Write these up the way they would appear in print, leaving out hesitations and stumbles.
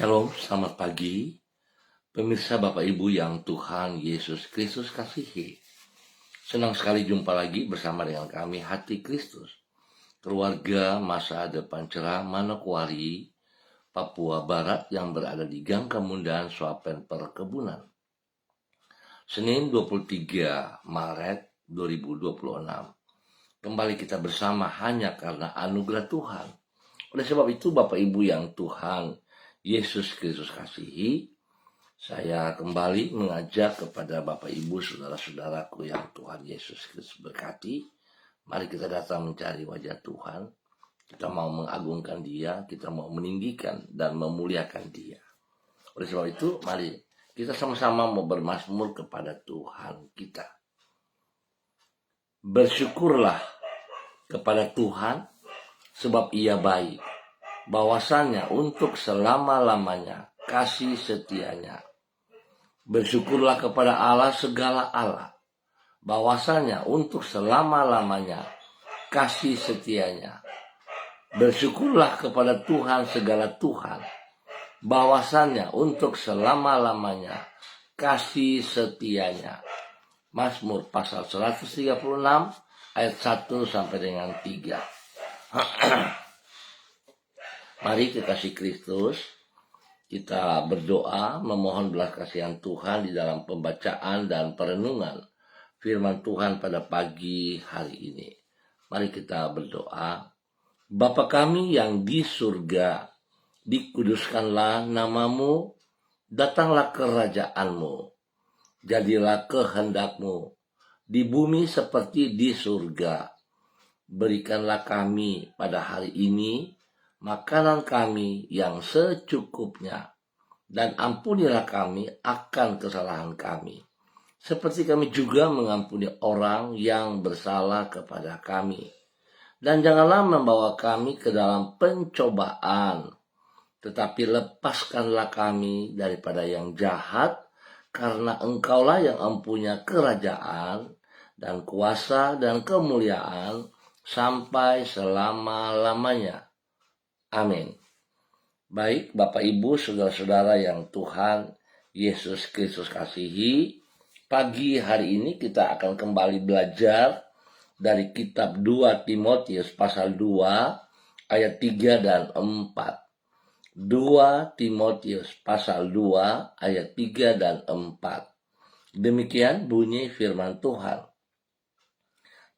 Shalom, selamat pagi. Pemirsa Bapak Ibu yang Tuhan Yesus Kristus kasihi. Senang sekali jumpa lagi bersama dengan kami Hati Kristus. Keluarga Masa Depan Cerah Manokwari, Papua Barat yang berada di Gang Kemundan, Swapen Perkebunan. Senin 23 Maret 2026. Kembali kita bersama hanya karena anugerah Tuhan. Oleh sebab itu Bapak Ibu yang Tuhan Yesus Kristus kasihi, saya kembali mengajak kepada Bapak Ibu saudara-saudaraku yang Tuhan Yesus Kristus berkati. Mari kita datang mencari wajah Tuhan. Kita mau mengagungkan Dia, kita mau meninggikan dan memuliakan Dia. Oleh sebab itu mari kita sama-sama mau bermazmur kepada Tuhan kita. Bersyukurlah kepada Tuhan sebab Ia baik, bahwasannya untuk selama-lamanya kasih setianya. Bersyukurlah kepada Allah segala Allah, bahwasannya untuk selama-lamanya kasih setianya. Bersyukurlah kepada Tuhan segala Tuhan, bahwasannya untuk selama-lamanya kasih setianya. Mazmur pasal 136 ayat 1 sampai dengan 3. Mari kekasih Kristus, kita berdoa memohon belas kasihan Tuhan di dalam pembacaan dan perenungan firman Tuhan pada pagi hari ini. Mari kita berdoa. Bapa kami yang di surga, dikuduskanlah namamu, datanglah kerajaanmu, jadilah kehendakmu di bumi seperti di surga. Berikanlah kami pada hari ini makanan kami yang secukupnya, dan ampunilah kami akan kesalahan kami, seperti kami juga mengampuni orang yang bersalah kepada kami. Dan janganlah membawa kami ke dalam pencobaan, tetapi lepaskanlah kami daripada yang jahat, karena Engkaulah yang mempunyai kerajaan dan kuasa dan kemuliaan sampai selama-lamanya. Amin. Baik Bapak Ibu saudara-saudara yang Tuhan Yesus Kristus kasihi, pagi hari ini kita akan kembali belajar dari kitab 2 Timotius pasal 2 ayat 3 dan 4. 2 Timotius pasal 2 ayat 3 dan 4. Demikian bunyi firman Tuhan.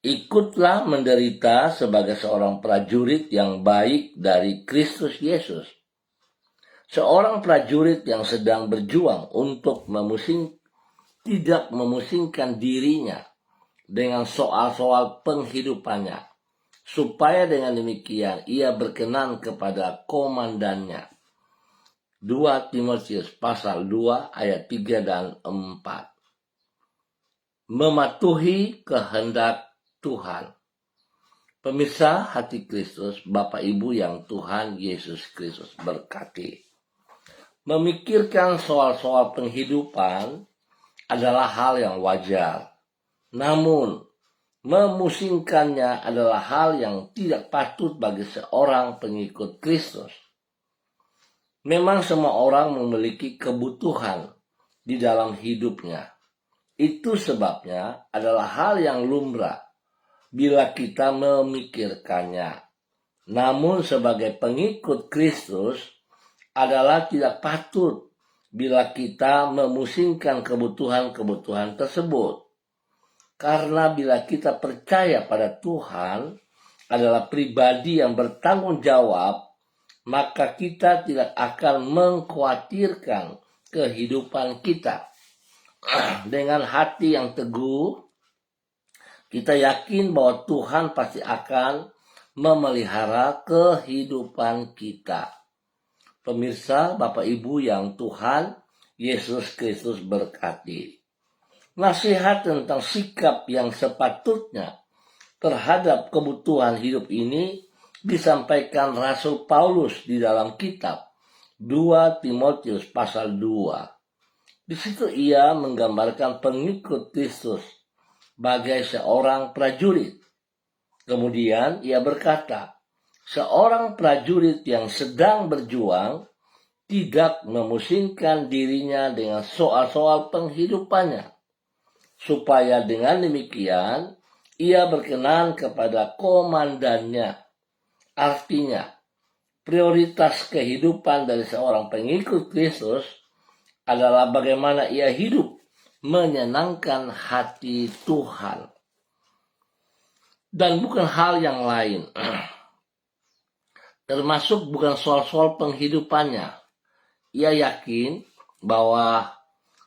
Ikutlah menderita sebagai seorang prajurit yang baik dari Kristus Yesus. Seorang prajurit yang sedang berjuang untuk tidak memusingkan dirinya dengan soal-soal penghidupannya, supaya dengan demikian ia berkenan kepada komandannya. 2 Timotius pasal 2 ayat 3 dan 4. Mematuhi kehendak Tuhan. Pemirsa Hati Kristus, Bapak Ibu yang Tuhan Yesus Kristus berkati. Memikirkan soal-soal penghidupan adalah hal yang wajar. Namun, memusingkannya adalah hal yang tidak patut bagi seorang pengikut Kristus. Memang semua orang memiliki kebutuhan di dalam hidupnya. Itu sebabnya adalah hal yang lumrah bila kita memikirkannya. Namun sebagai pengikut Kristus adalah tidak patut bila kita memusingkan kebutuhan-kebutuhan tersebut. Karena bila kita percaya pada Tuhan adalah pribadi yang bertanggung jawab, maka kita tidak akan mengkhawatirkan kehidupan kita. Dengan hati yang teguh, kita yakin bahwa Tuhan pasti akan memelihara kehidupan kita. Pemirsa, Bapak Ibu yang Tuhan Yesus Kristus berkati. Nasihat tentang sikap yang sepatutnya terhadap kebutuhan hidup ini disampaikan Rasul Paulus di dalam kitab 2 Timotius pasal 2. Di situ ia menggambarkan pengikut Kristus sebagai seorang prajurit. Kemudian ia berkata, seorang prajurit yang sedang berjuang tidak memusingkan dirinya dengan soal-soal penghidupannya, supaya dengan demikian ia berkenan kepada komandannya. Artinya, prioritas kehidupan dari seorang pengikut Kristus adalah bagaimana ia hidup menyenangkan hati Tuhan, dan bukan hal yang lain. Termasuk bukan soal-soal penghidupannya. Ia yakin bahwa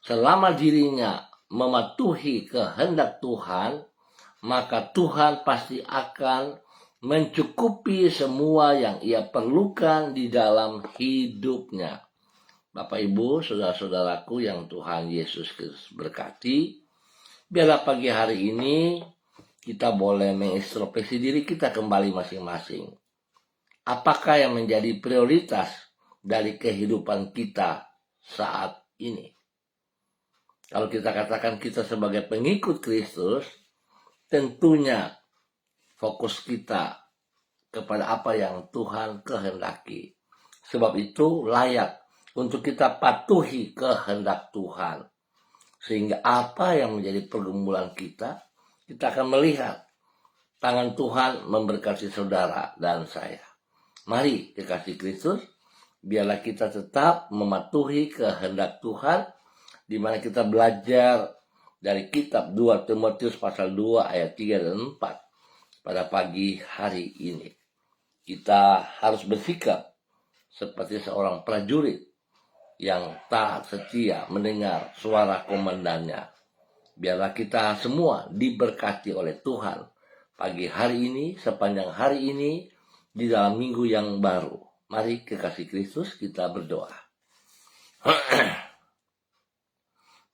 selama dirinya mematuhi kehendak Tuhan, maka Tuhan pasti akan mencukupi semua yang ia perlukan di dalam hidupnya. Bapak Ibu, saudara-saudaraku yang Tuhan Yesus Kristus berkati, biarlah pagi hari ini kita boleh mengintrospeksi diri kita kembali masing-masing. Apakah yang menjadi prioritas dari kehidupan kita saat ini? Kalau kita katakan kita sebagai pengikut Kristus, tentunya fokus kita kepada apa yang Tuhan kehendaki. Sebab itu layak untuk kita patuhi kehendak Tuhan. Sehingga apa yang menjadi pergumulan kita akan melihat tangan Tuhan memberkati saudara dan saya. Mari kekasih Kristus, biarlah kita tetap mematuhi kehendak Tuhan, di mana kita belajar dari kitab 2 Timotius pasal 2 ayat 3 dan 4 pada pagi hari ini. Kita harus bersikap seperti seorang prajurit yang taat setia mendengar suara komandannya. Biarlah kita semua diberkati oleh Tuhan pagi hari ini, sepanjang hari ini, di dalam minggu yang baru. Mari kekasih Kristus kita berdoa.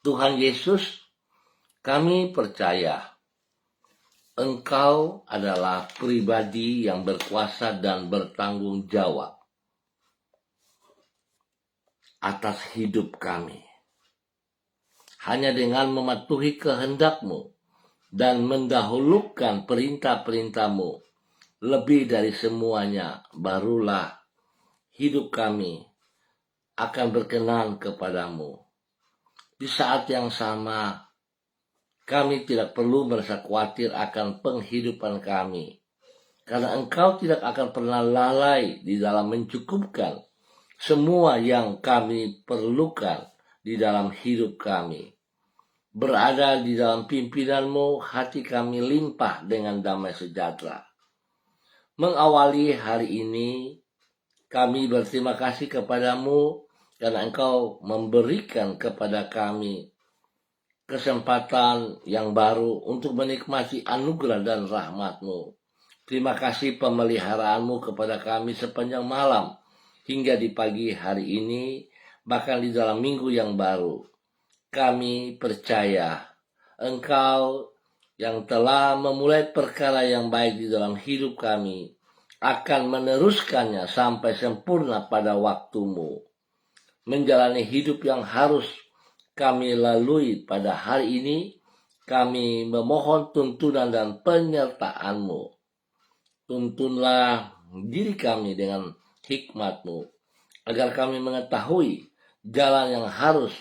Tuhan Yesus, kami percaya Engkau adalah pribadi yang berkuasa dan bertanggung jawab atas hidup kami. Hanya dengan mematuhi kehendak-Mu dan mendahulukan perintah-perintah-Mu, lebih dari semuanya, barulah hidup kami akan berkenan kepadamu. Di saat yang sama, kami tidak perlu merasa khawatir akan penghidupan kami, karena Engkau tidak akan pernah lalai di dalam mencukupkan semua yang kami perlukan di dalam hidup kami. Berada di dalam pimpinan-Mu, hati kami limpah dengan damai sejahtera. Mengawali hari ini, kami berterima kasih kepadamu karena Engkau memberikan kepada kami kesempatan yang baru untuk menikmati anugerah dan rahmat-Mu. Terima kasih pemeliharaanmu kepada kami sepanjang malam hingga di pagi hari ini, bahkan di dalam minggu yang baru. Kami percaya Engkau yang telah memulai perkara yang baik di dalam hidup kami akan meneruskannya sampai sempurna pada waktu-Mu. Menjalani hidup yang harus kami lalui pada hari ini, kami memohon tuntunan dan penyertaan-Mu. Tuntunlah diri kami dengan hikmat-Mu, agar kami mengetahui jalan yang harus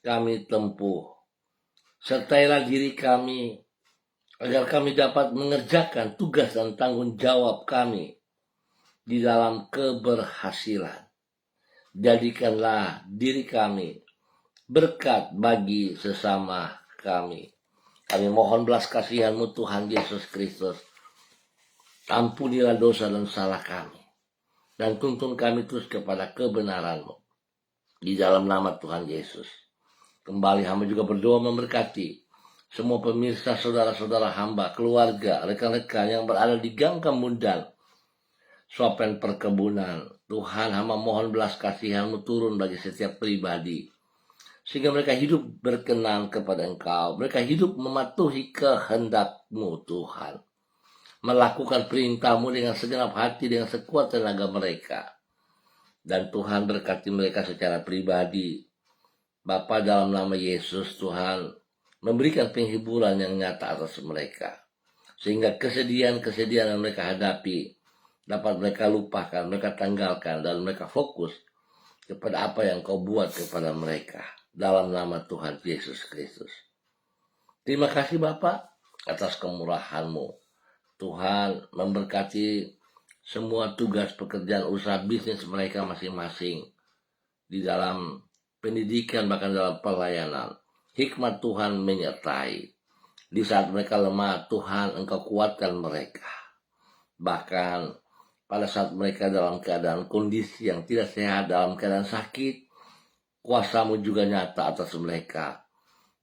kami tempuh. Sertailah diri kami, agar kami dapat mengerjakan tugas dan tanggung jawab kami di dalam keberhasilan. Jadikanlah diri kami berkat bagi sesama kami. Kami mohon belas kasihan-Mu Tuhan Yesus Kristus. Ampunilah dosa dan salah kami, dan tuntun kami terus kepada kebenaran-Mu. Di dalam nama Tuhan Yesus. Kembali hamba juga berdoa memberkati semua pemirsa, saudara-saudara hamba, keluarga, rekan-rekan yang berada di gang kemundan, Sopen perkebunan. Tuhan, hamba mohon belas kasihan-Mu turun bagi setiap pribadi, sehingga mereka hidup berkenan kepada Engkau. Mereka hidup mematuhi kehendak-Mu Tuhan, melakukan perintah-Mu dengan segenap hati, dengan sekuat tenaga mereka. Dan Tuhan berkati mereka secara pribadi. Bapa, dalam nama Yesus, Tuhan memberikan penghiburan yang nyata atas mereka, sehingga kesedihan-kesedihan yang mereka hadapi dapat mereka lupakan, mereka tanggalkan, dan mereka fokus kepada apa yang kau buat kepada mereka. Dalam nama Tuhan Yesus Kristus. Terima kasih Bapak atas kemurahan-Mu. Tuhan memberkati semua tugas pekerjaan usaha bisnis mereka masing-masing. Di dalam pendidikan bahkan dalam pelayanan. Hikmat Tuhan menyertai. Di saat mereka lemah, Tuhan Engkau kuatkan mereka. Bahkan pada saat mereka dalam keadaan kondisi yang tidak sehat, dalam keadaan sakit, kuasa-Mu juga nyata atas mereka.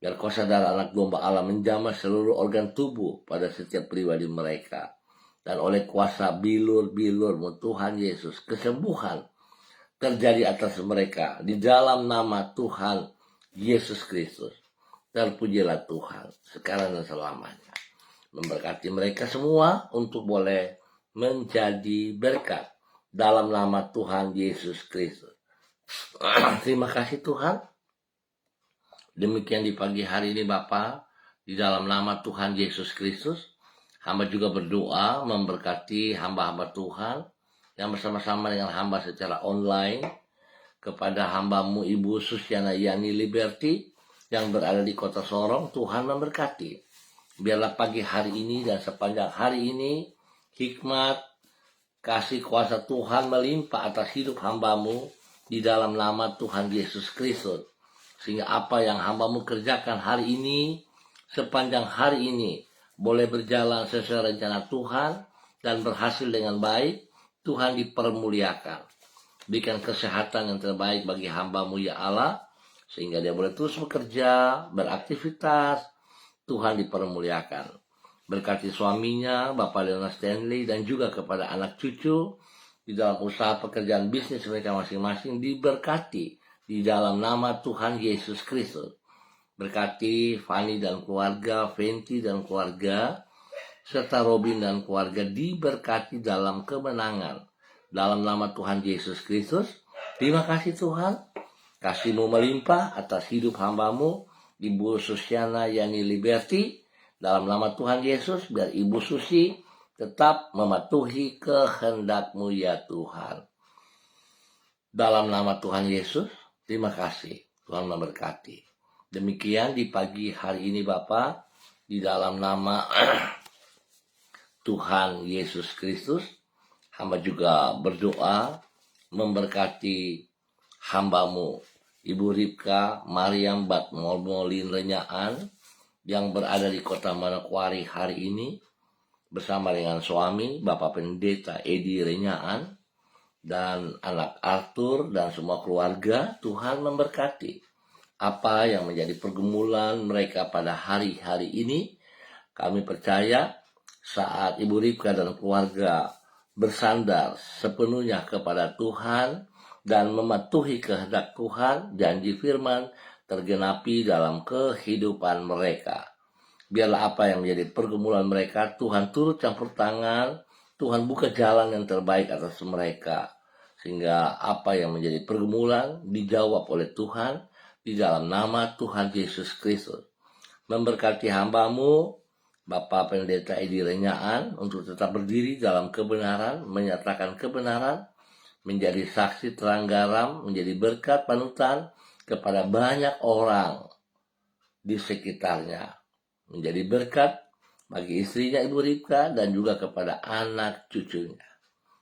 Biar kuasa darah anak domba Allah menjamah seluruh organ tubuh pada setiap pribadi mereka. Dan oleh kuasa bilur-bilur-Mu Tuhan Yesus, kesembuhan terjadi atas mereka. Di dalam nama Tuhan Yesus Kristus. Terpujilah Tuhan sekarang dan selamanya. Memberkati mereka semua untuk boleh menjadi berkat dalam nama Tuhan Yesus Kristus. Terima kasih Tuhan. Demikian di pagi hari ini Bapa, di dalam nama Tuhan Yesus Kristus, hamba juga berdoa memberkati hamba-hamba Tuhan yang bersama-sama dengan hamba secara online, kepada hamba-Mu Ibu Susiana Yani Liberty yang berada di kota Sorong. Tuhan memberkati. Biarlah pagi hari ini dan sepanjang hari ini hikmat, kasih kuasa Tuhan melimpah atas hidup hamba-Mu di dalam nama Tuhan Yesus Kristus. Sehingga apa yang hamba-Mu kerjakan hari ini, sepanjang hari ini, boleh berjalan sesuai rencana Tuhan dan berhasil dengan baik. Tuhan dipermuliakan. Berikan kesehatan yang terbaik bagi hamba-Mu ya Allah, sehingga dia boleh terus bekerja, beraktivitas. Tuhan dipermuliakan. Berkati suaminya, Bapak Leonard Stanley, dan juga kepada anak cucu di dalam usaha pekerjaan bisnis mereka masing-masing diberkati di dalam nama Tuhan Yesus Kristus. Berkati Fanny dan keluarga, Fenty dan keluarga, serta Robin dan keluarga diberkati dalam kemenangan. Dalam nama Tuhan Yesus Kristus. Terima kasih Tuhan. Kasih-Mu melimpah atas hidup hamba-Mu, Ibu Susiana Yani Liberty. Dalam nama Tuhan Yesus, biar Ibu Susi tetap mematuhi kehendak-Mu ya Tuhan. Dalam nama Tuhan Yesus, terima kasih. Tuhan memberkati. Demikian di pagi hari ini Bapak, di dalam nama Tuhan Yesus Kristus, hamba juga berdoa memberkati hamba-Mu Ibu Ripka Mariam Batmolin Renyaan yang berada di kota Manokwari hari ini bersama dengan suami Bapak Pendeta Edi Renyaan dan anak Arthur dan semua keluarga. Tuhan memberkati apa yang menjadi pergumulan mereka pada hari-hari ini. Kami percaya saat Ibu Ripka dan keluarga bersandar sepenuhnya kepada Tuhan dan mematuhi kehendak Tuhan, janji firman tergenapi dalam kehidupan mereka. Biarlah apa yang menjadi pergumulan mereka, Tuhan turut campur tangan, Tuhan buka jalan yang terbaik atas mereka. Sehingga apa yang menjadi pergumulan dijawab oleh Tuhan di dalam nama Tuhan Yesus Kristus. Memberkati hamba-Mu, Bapak Pendeta Edi Renyaan, untuk tetap berdiri dalam kebenaran, menyatakan kebenaran, menjadi saksi terang garam, menjadi berkat panutan kepada banyak orang di sekitarnya. Menjadi berkat bagi istrinya Ibu Ripka dan juga kepada anak cucunya.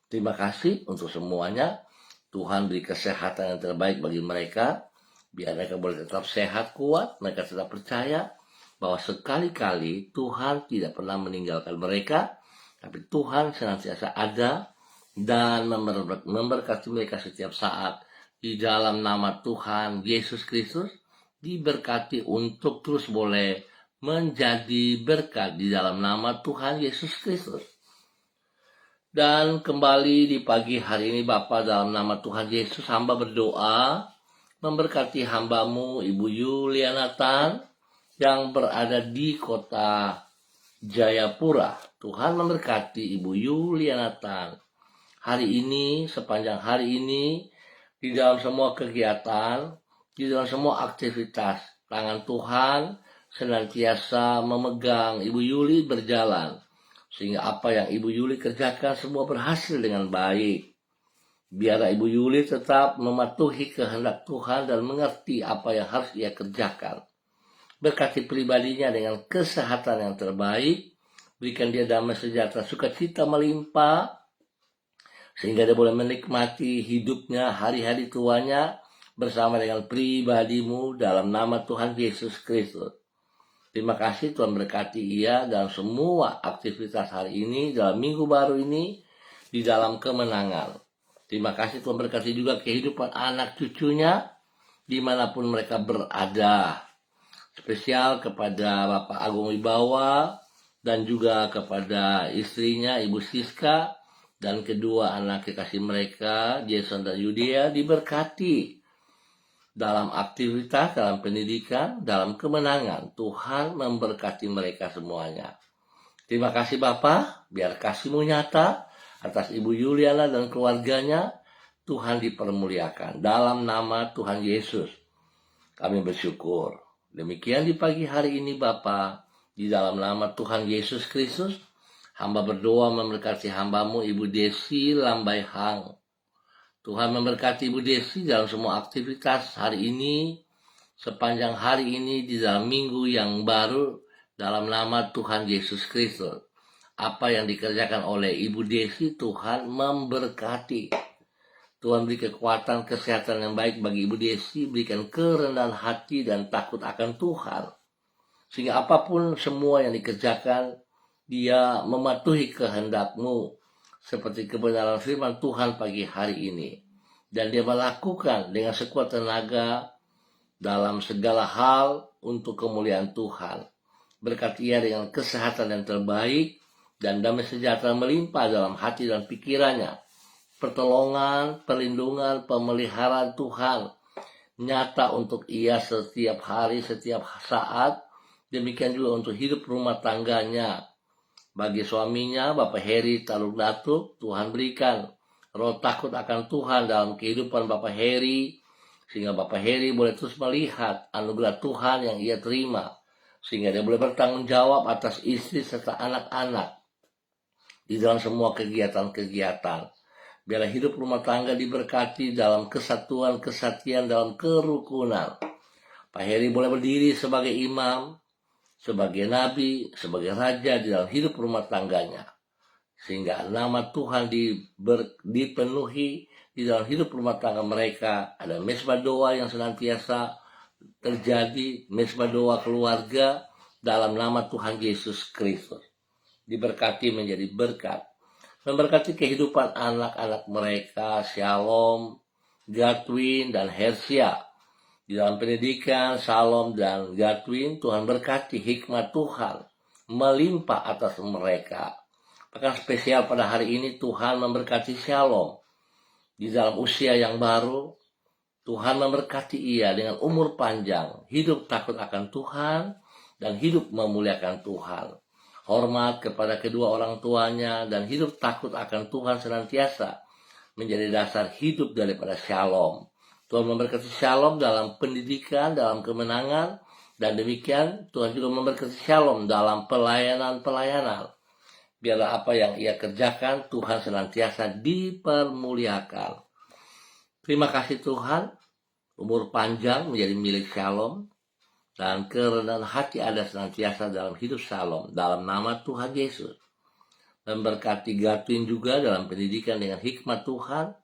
Terima kasih untuk semuanya. Tuhan beri kesehatan yang terbaik bagi mereka. Biar mereka boleh tetap sehat, kuat. Mereka tetap percaya bahwa sekali-kali Tuhan tidak pernah meninggalkan mereka. Tapi Tuhan senantiasa ada dan memberkati mereka setiap saat. Di dalam nama Tuhan Yesus Kristus, diberkati untuk terus boleh menjadi berkat di dalam nama Tuhan Yesus Kristus. Dan kembali di pagi hari ini Bapak, dalam nama Tuhan Yesus, hamba berdoa memberkati hamba-Mu Ibu Yuliana Tan yang berada di kota Jayapura. Tuhan memberkati Ibu Yuliana Tan hari ini, sepanjang hari ini, di dalam semua kegiatan, di dalam semua aktivitas. Tangan Tuhan senantiasa memegang Ibu Yuli berjalan. Sehingga apa yang Ibu Yuli kerjakan semua berhasil dengan baik. Biar Ibu Yuli tetap mematuhi kehendak Tuhan dan mengerti apa yang harus ia kerjakan. Berkati pribadinya dengan kesehatan yang terbaik, berikan dia damai sejahtera, sukacita melimpah, sehingga dia boleh menikmati hidupnya, hari-hari tuanya bersama dengan pribadimu dalam nama Tuhan Yesus Kristus. Terima kasih Tuhan, berkati ia dalam semua aktivitas hari ini, dalam minggu baru ini, di dalam kemenangan. Terima kasih Tuhan, berkati juga kehidupan anak cucunya dimanapun mereka berada. Spesial kepada Bapak Agung Wibawa dan juga kepada istrinya Ibu Siska dan kedua anak kekasih mereka, Jason dan Yudia, diberkati dalam aktivitas, dalam pendidikan, dalam kemenangan. Tuhan memberkati mereka semuanya. Terima kasih Bapak, biar kasih-Mu nyata atas Ibu Yuliana dan keluarganya. Tuhan dipermuliakan. Dalam nama Tuhan Yesus kami bersyukur. Demikian di pagi hari ini Bapak, di dalam nama Tuhan Yesus Kristus, hamba berdoa memberkati hamba-Mu Ibu Desi Lambai Hang. Tuhan memberkati Ibu Desi dalam semua aktivitas hari ini, sepanjang hari ini di dalam minggu yang baru, dalam nama Tuhan Yesus Kristus. Apa yang dikerjakan oleh Ibu Desi, Tuhan memberkati. Tuhan beri kekuatan, kesehatan yang baik bagi Ibu Desi, berikan kerendahan hati dan takut akan Tuhan. Sehingga apapun semua yang dikerjakan, dia mematuhi kehendak-Mu, seperti kebenaran firman Tuhan pagi hari ini. Dan dia melakukan dengan sekuat tenaga dalam segala hal untuk kemuliaan Tuhan. Berkati ia dengan kesehatan yang terbaik dan damai sejahtera melimpah dalam hati dan pikirannya. Pertolongan, perlindungan, pemeliharaan Tuhan nyata untuk ia setiap hari, setiap saat. Demikian juga untuk hidup rumah tangganya. Bagi suaminya, Bapak Heri Taluk Datuk, Tuhan berikan roh takut akan Tuhan dalam kehidupan Bapak Heri, sehingga Bapak Heri boleh terus melihat anugerah Tuhan yang ia terima, sehingga dia boleh bertanggung jawab atas istri serta anak-anak di dalam semua kegiatan-kegiatan. Biarlah hidup rumah tangga diberkati dalam kesatuan, kesatian, dalam kerukunan. Pak Heri boleh berdiri sebagai imam, sebagai nabi, sebagai raja di dalam hidup rumah tangganya. Sehingga nama Tuhan dipenuhi di dalam hidup rumah tangga mereka. Ada mesbah doa yang senantiasa terjadi, mesbah doa keluarga dalam nama Tuhan Yesus Kristus. Diberkati menjadi berkat. Memberkati kehidupan anak-anak mereka, Shalom, Gatwin, dan Hersia. Di dalam pendidikan, Shalom dan Gatwin, Tuhan berkati hikmat Tuhan melimpah atas mereka. Bahkan spesial pada hari ini Tuhan memberkati Shalom. Di dalam usia yang baru, Tuhan memberkati ia dengan umur panjang, hidup takut akan Tuhan, dan hidup memuliakan Tuhan. Hormat kepada kedua orang tuanya dan hidup takut akan Tuhan senantiasa menjadi dasar hidup daripada Shalom. Tuhan memberkati Shalom dalam pendidikan, dalam kemenangan, dan demikian Tuhan juga memberkati Shalom dalam pelayanan-pelayanan. Biarlah apa yang ia kerjakan Tuhan senantiasa dipermuliakan. Terima kasih Tuhan, umur panjang menjadi milik Shalom, dan kerendahan hati ada senantiasa dalam hidup Shalom, dalam nama Tuhan Yesus. Memberkati Gatwin juga dalam pendidikan dengan hikmat Tuhan,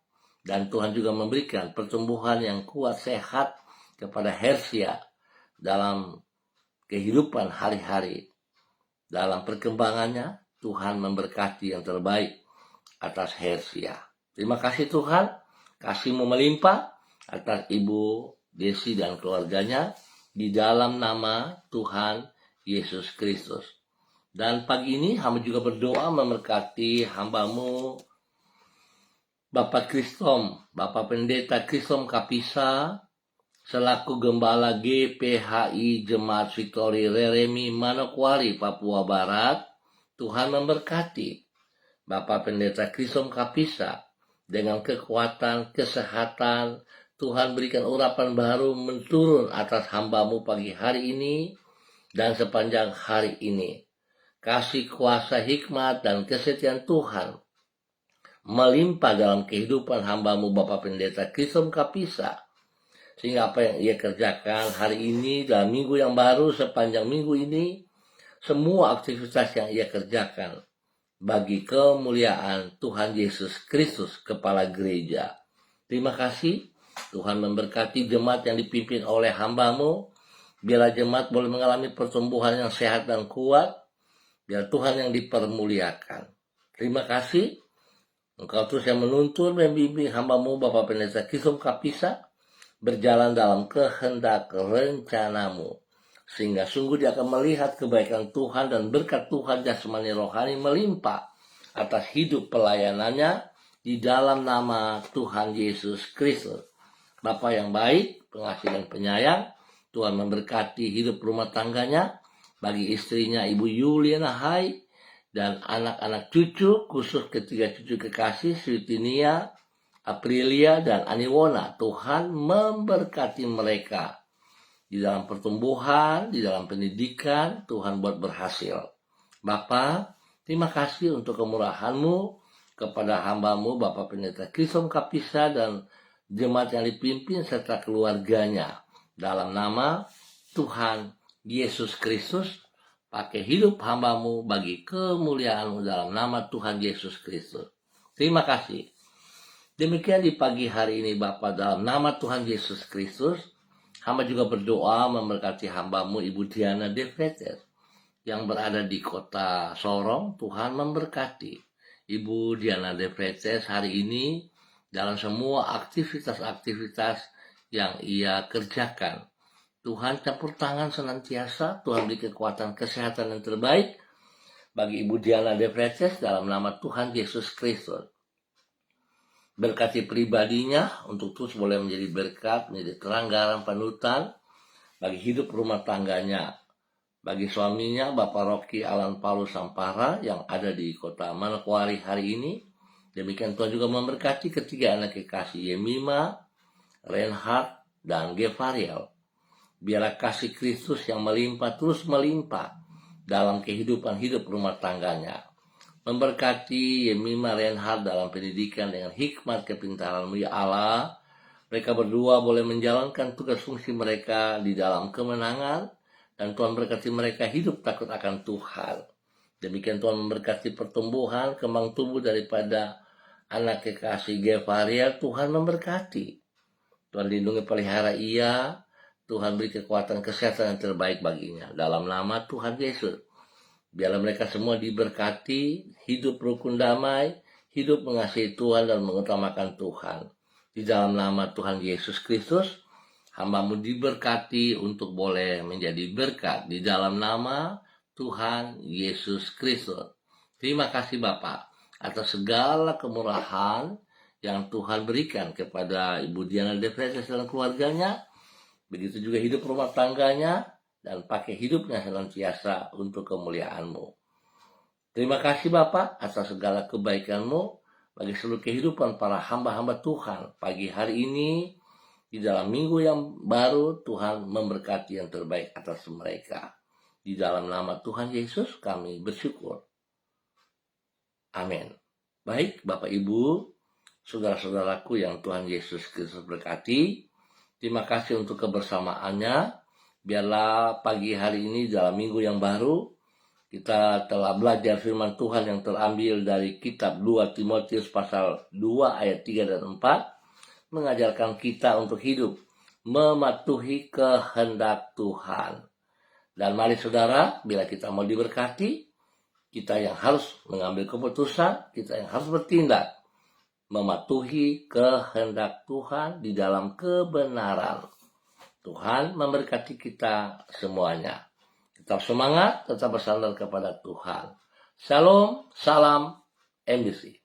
dan Tuhan juga memberikan pertumbuhan yang kuat, sehat kepada Hersia dalam kehidupan hari-hari. Dalam perkembangannya, Tuhan memberkati yang terbaik atas Hersia. Terima kasih Tuhan, kasih-Mu melimpah atas Ibu Desi dan keluarganya, di dalam nama Tuhan Yesus Kristus. Dan pagi ini hamba juga berdoa memberkati hamba-Mu Bapak Kristom, Bapak Pendeta Kristom Kapisa, selaku Gembala GPHI Jemaat Victory Reremi Manokwari, Papua Barat. Tuhan memberkati Bapak Pendeta Kristom Kapisa dengan kekuatan, kesehatan. Tuhan berikan urapan baru menturun atas hamba-Mu pagi hari ini dan sepanjang hari ini. Kasih kuasa, hikmat, dan kesetiaan Tuhan melimpah dalam kehidupan hamba-Mu Bapak Pendeta Krisom Kapisa. Sehingga apa yang ia kerjakan hari ini dalam minggu yang baru, sepanjang minggu ini, semua aktivitas yang ia kerjakan bagi kemuliaan Tuhan Yesus Kristus, Kepala Gereja. Terima kasih, Tuhan memberkati jemaat yang dipimpin oleh hamba-Mu. Biarlah jemaat boleh mengalami pertumbuhan yang sehat dan kuat. Biar Tuhan yang dipermuliakan. Terima kasih, Engkau terus yang menuntun membimbing hamba-Mu Bapak Pendeta Krisom Kapisa berjalan dalam kehendak rencana-Mu. Sehingga sungguh dia akan melihat kebaikan Tuhan dan berkat Tuhan jasmani rohani melimpah atas hidup pelayanannya di dalam nama Tuhan Yesus Kristus. Bapa yang baik, pengasih dan penyayang, Tuhan memberkati hidup rumah tangganya, bagi istrinya Ibu Yuliana Hai, dan anak-anak cucu, khusus ketiga cucu kekasih, Switinia, Aprilia, dan Aniwona. Tuhan memberkati mereka di dalam pertumbuhan, di dalam pendidikan. Tuhan buat berhasil. Bapa, terima kasih untuk kemurahan-Mu kepada hamba-Mu Bapak Pendeta Krisom Kapisa dan jemaat yang dipimpin serta keluarganya. Dalam nama Tuhan Yesus Kristus, pakai hidup hamba-Mu bagi kemuliaan-Mu dalam nama Tuhan Yesus Kristus. Terima kasih. Demikian di pagi hari ini Bapa, dalam nama Tuhan Yesus Kristus, hamba juga berdoa memberkati hamba-Mu Ibu Diana De Vretes yang berada di kota Sorong. Tuhan memberkati Ibu Diana De Vretes hari ini dalam semua aktivitas-aktivitas yang ia kerjakan. Tuhan campur tangan senantiasa. Tuhan beri kekuatan kesehatan yang terbaik bagi Ibu Diana De Vretes dalam nama Tuhan Yesus Kristus. Berkati pribadinya untuk terus boleh menjadi berkat, menjadi terang garam panutan bagi hidup rumah tangganya. Bagi suaminya Bapak Rocky Alan Paulus Sampara yang ada di kota Manokwari hari ini. Demikian Tuhan juga memberkati ketiga anak kekasih Yemima, Reinhard, dan Gevariel. Biarlah kasih Kristus yang melimpah terus melimpah dalam kehidupan hidup rumah tangganya. Memberkati Yemima Reinhard dalam pendidikan dengan hikmat kepintaran-Mu ya Allah. Mereka berdua boleh menjalankan tugas fungsi mereka di dalam kemenangan. Dan Tuhan berkati mereka hidup takut akan Tuhan. Demikian Tuhan memberkati pertumbuhan, kembang tubuh daripada anak kekasih Gevariel. Tuhan memberkati. Tuhan lindungi pelihara ia. Tuhan beri kekuatan kesehatan yang terbaik baginya. Dalam nama Tuhan Yesus. Biarlah mereka semua diberkati, hidup rukun damai, hidup mengasihi Tuhan dan mengutamakan Tuhan. Di dalam nama Tuhan Yesus Kristus, hamba-Mu diberkati untuk boleh menjadi berkat di dalam nama Tuhan Yesus Kristus. Terima kasih Bapa atas segala kemurahan yang Tuhan berikan kepada Ibu Diana De Vretes dan keluarganya. Begitu juga hidup rumah tangganya. Dan pakai hidupnya senantiasa untuk kemuliaan-Mu. Terima kasih Bapa atas segala kebaikan-Mu bagi seluruh kehidupan para hamba-hamba Tuhan. Pagi hari ini, di dalam minggu yang baru, Tuhan memberkati yang terbaik atas mereka. Di dalam nama Tuhan Yesus kami bersyukur. Amin. Baik Bapak Ibu, saudara-saudaraku yang Tuhan Yesus Kristus berkati, terima kasih untuk kebersamaannya. Biarlah pagi hari ini dalam minggu yang baru, kita telah belajar firman Tuhan yang terambil dari kitab 2 Timotius pasal 2 ayat 3 dan 4, mengajarkan kita untuk hidup mematuhi kehendak Tuhan. Dan mari saudara, bila kita mau diberkati, kita yang harus mengambil keputusan, kita yang harus bertindak, mematuhi kehendak Tuhan di dalam kebenaran. Tuhan memberkati kita semuanya. Tetap semangat, tetap bersandar kepada Tuhan. Shalom, salam, MBC.